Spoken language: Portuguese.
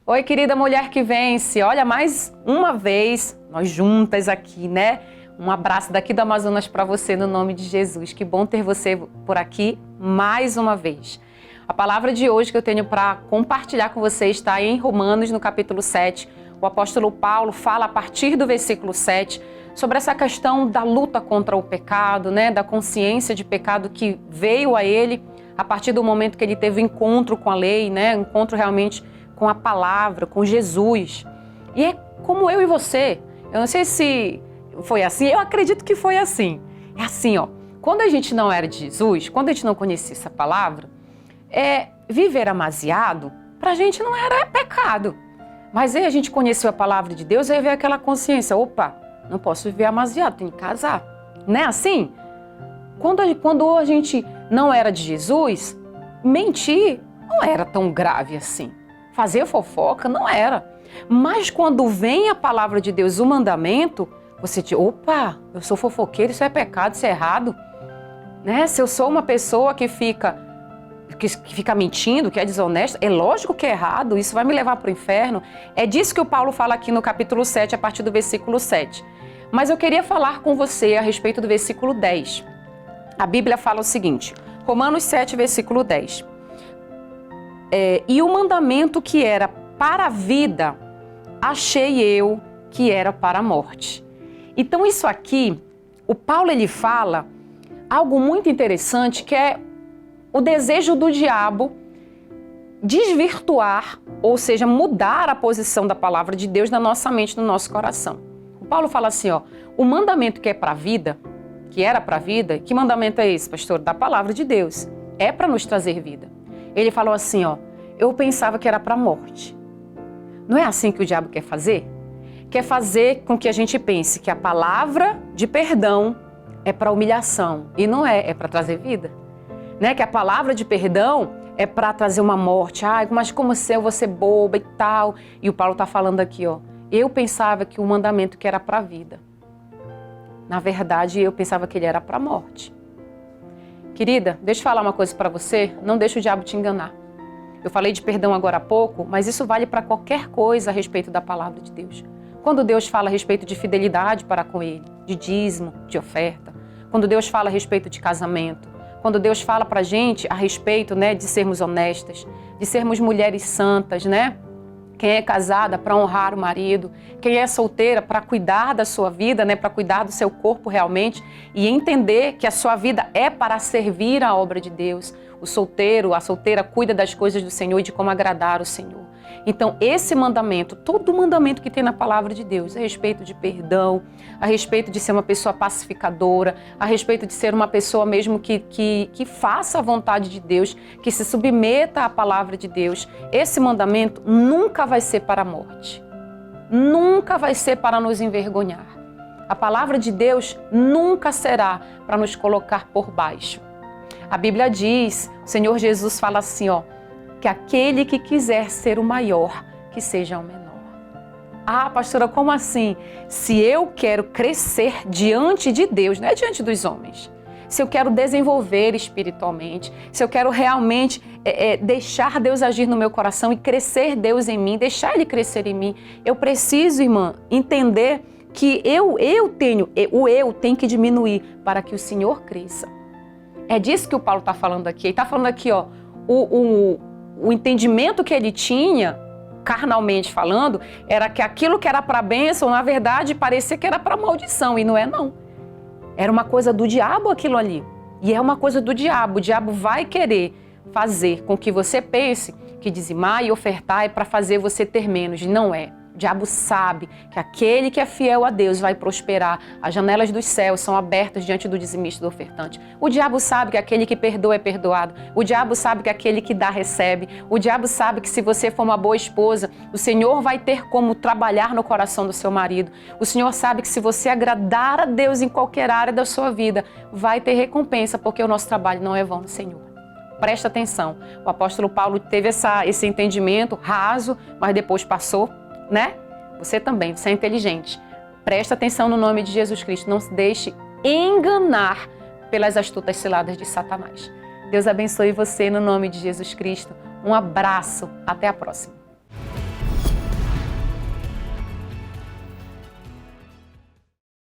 Oi, querida mulher que vence. Olha, mais uma vez, nós juntas aqui, né? Um abraço daqui do Amazonas para você no nome de Jesus. Que bom ter você por aqui mais uma vez. A palavra de hoje que eu tenho para compartilhar com você está em Romanos, no capítulo 7. O apóstolo Paulo fala a partir do versículo 7 sobre essa questão da luta contra o pecado, né? Da consciência de pecado que veio a ele a partir do momento que ele teve encontro com a lei, né? Encontro realmente com a palavra, com Jesus. E é como eu e você. Eu não sei se foi assim, eu acredito que foi assim. É assim, ó. Quando a gente não era de Jesus, quando a gente não conhecia essa palavra, viver amaziado, pra gente não era pecado. Mas aí a gente conheceu a palavra de Deus, aí veio aquela consciência, opa, não posso viver amaziado, tenho que casar. Não é assim? Quando a gente não era de Jesus, mentir não era tão grave assim. Fazer fofoca não era. Mas quando vem a palavra de Deus, o mandamento, você diz, opa, eu sou fofoqueiro, isso é pecado, isso é errado. Né? Se eu sou uma pessoa que fica mentindo, que é desonesta, é lógico que é errado, isso vai me levar para o inferno. É disso que o Paulo fala aqui no capítulo 7, a partir do versículo 7. Mas eu queria falar com você a respeito do versículo 10. A Bíblia fala o seguinte, Romanos 7, versículo 10. E o mandamento que era para a vida, achei eu que era para a morte. Então isso aqui, o Paulo ele fala algo muito interessante, que é o desejo do diabo desvirtuar, ou seja, mudar a posição da palavra de Deus na nossa mente, no nosso coração. O Paulo fala assim, ó, o mandamento que é para a vida, que era para a vida, que mandamento é esse, pastor? Da palavra de Deus. É para nos trazer vida. Ele falou assim, ó, eu pensava que era para a morte. Não é assim que o diabo quer fazer? Quer fazer com que a gente pense que a palavra de perdão é para humilhação. E não é para trazer vida. Né? Que a palavra de perdão é para trazer uma morte. Ai, mas como eu vou ser boba e tal. E o Paulo está falando aqui, ó. Eu pensava que o mandamento que era para a vida. Na verdade, eu pensava que ele era para a morte. Querida, deixa eu falar uma coisa para você. Não deixa o diabo te enganar. Eu falei de perdão agora há pouco, mas isso vale para qualquer coisa a respeito da palavra de Deus. Quando Deus fala a respeito de fidelidade para com Ele, de dízimo, de oferta. Quando Deus fala a respeito de casamento. Quando Deus fala para a gente a respeito, né, de sermos honestas, de sermos mulheres santas, né? Quem é casada para honrar o marido, quem é solteira para cuidar da sua vida, né, para cuidar do seu corpo realmente e entender que a sua vida é para servir a obra de Deus. O solteiro, a solteira cuida das coisas do Senhor e de como agradar o Senhor. Então, esse mandamento, todo mandamento que tem na palavra de Deus, a respeito de perdão, a respeito de ser uma pessoa pacificadora, a respeito de ser uma pessoa mesmo que faça a vontade de Deus, que se submeta à palavra de Deus, esse mandamento nunca vai ser para a morte. Nunca vai ser para nos envergonhar. A palavra de Deus nunca será para nos colocar por baixo. A Bíblia diz, o Senhor Jesus fala assim, ó, que aquele que quiser ser o maior, que seja o menor. Ah, pastora, como assim? Se eu quero crescer diante de Deus, não é diante dos homens. Se eu quero desenvolver espiritualmente, se eu quero realmente deixar Deus agir no meu coração e crescer Deus em mim, deixar Ele crescer em mim, eu preciso, irmã, entender que o eu tem que diminuir para que o Senhor cresça. É disso que o Paulo está falando aqui. Ele está falando aqui, ó, o entendimento que ele tinha, carnalmente falando, era que aquilo que era para bênção, na verdade, parecia que era para maldição, e não é não. Era uma coisa do diabo aquilo ali. E é uma coisa do diabo. O diabo vai querer fazer com que você pense que dizimar e ofertar é para fazer você ter menos. Não é. O diabo sabe que aquele que é fiel a Deus vai prosperar. As janelas dos céus são abertas diante do dizimista e do ofertante. O diabo sabe que aquele que perdoa é perdoado. O diabo sabe que aquele que dá recebe. O diabo sabe que se você for uma boa esposa, o Senhor vai ter como trabalhar no coração do seu marido. O Senhor sabe que se você agradar a Deus em qualquer área da sua vida, vai ter recompensa, porque o nosso trabalho não é vão no Senhor. Presta atenção. O apóstolo Paulo teve esse entendimento raso, mas depois passou, né? Você também, você é inteligente. Presta atenção no nome de Jesus Cristo. Não se deixe enganar pelas astutas ciladas de Satanás. Deus abençoe você no nome de Jesus Cristo. Um abraço. Até a próxima.